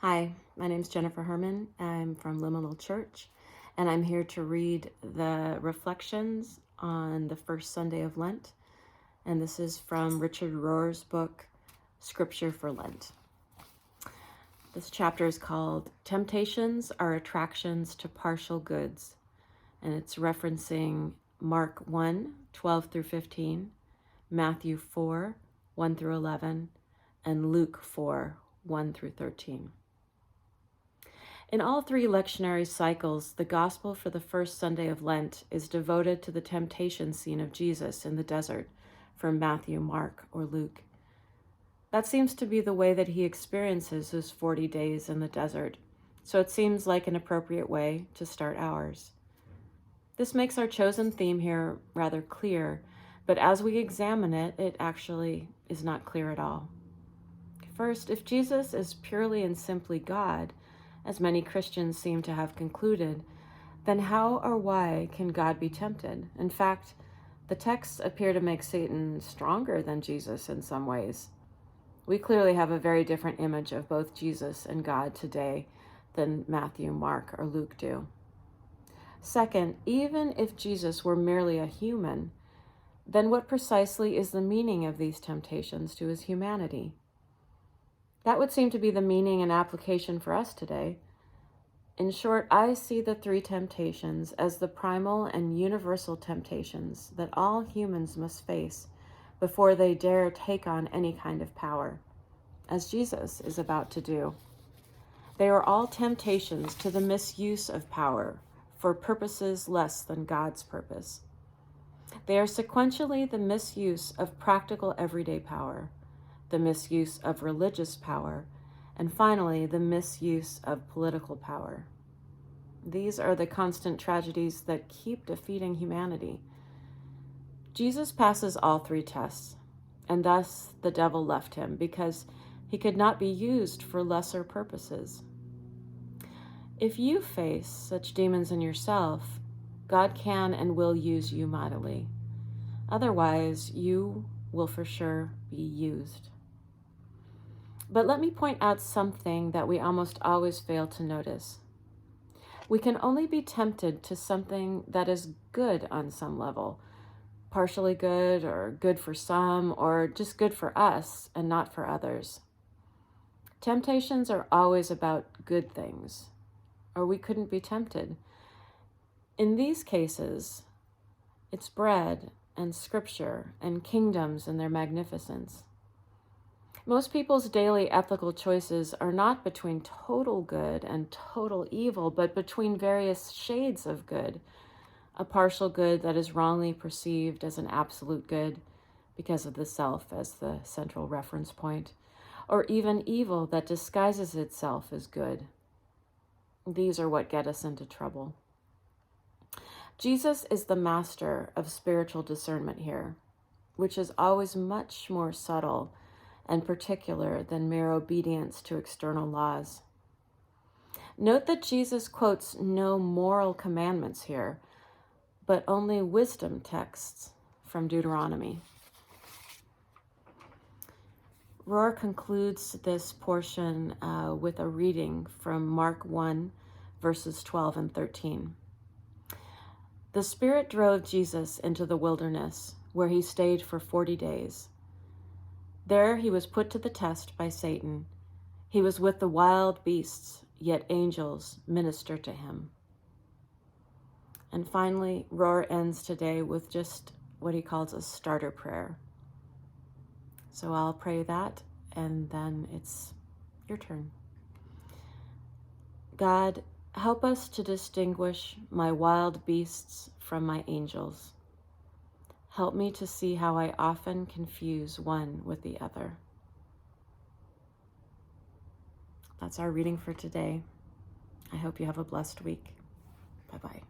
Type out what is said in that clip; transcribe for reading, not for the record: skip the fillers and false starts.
Hi, my name is Jennifer Hermann. I'm from Liminal Church, and I'm here to read the reflections on the first Sunday of Lent. And this is from Richard Rohr's book, Scripture for Lent. This chapter is called Temptations Are Attractions to Partial Goods, and it's referencing Mark 1, 12 through 15, Matthew 4, 1 through 11, and Luke 4, 1 through 13. In all three lectionary cycles, the gospel for the first Sunday of Lent is devoted to the temptation scene of Jesus in the desert from Matthew, Mark, or Luke. That seems to be the way that he experiences his 40 days in the desert, so it seems like an appropriate way to start ours. This makes our chosen theme here rather clear, but as we examine it, it actually is not clear at all. First, if Jesus is purely and simply God, as many Christians seem to have concluded, then how or why can God be tempted? In fact, the texts appear to make Satan stronger than Jesus in some ways. We clearly have a very different image of both Jesus and God today than Matthew, Mark, or Luke do. Second, even if Jesus were merely a human, then what precisely is the meaning of these temptations to his humanity? That would seem to be the meaning and application for us today. In short, I see the three temptations as the primal and universal temptations that all humans must face before they dare take on any kind of power, as Jesus is about to do. They are all temptations to the misuse of power for purposes less than God's purpose. They are sequentially the misuse of practical everyday power, the misuse of religious power, and finally, the misuse of political power. These are the constant tragedies that keep defeating humanity. Jesus passes all three tests, and thus the devil left him because he could not be used for lesser purposes. If you face such demons in yourself, God can and will use you mightily. Otherwise, you will for sure be used. But let me point out something that we almost always fail to notice. We can only be tempted to something that is good on some level, partially good or good for some, or just good for us and not for others. Temptations are always about good things, or we couldn't be tempted. In these cases, it's bread and scripture and kingdoms and their magnificence. Most people's daily ethical choices are not between total good and total evil, but between various shades of good. A partial good that is wrongly perceived as an absolute good because of the self as the central reference point, or even evil that disguises itself as good. These are what get us into trouble. Jesus is the master of spiritual discernment here, which is always much more subtle and particular than mere obedience to external laws. Note that Jesus quotes no moral commandments here, but only wisdom texts from Deuteronomy. Rohr concludes this portion with a reading from Mark 1, verses 12 and 13. The Spirit drove Jesus into the wilderness, where he stayed for 40 days. There he was put to the test by Satan. He was with the wild beasts, yet angels ministered to him. And finally, Rohr ends today with just what he calls a starter prayer. So I'll pray that, and then it's your turn. God, help us to distinguish my wild beasts from my angels. Help me to see how I often confuse one with the other. That's our reading for today. I hope you have a blessed week. Bye-bye.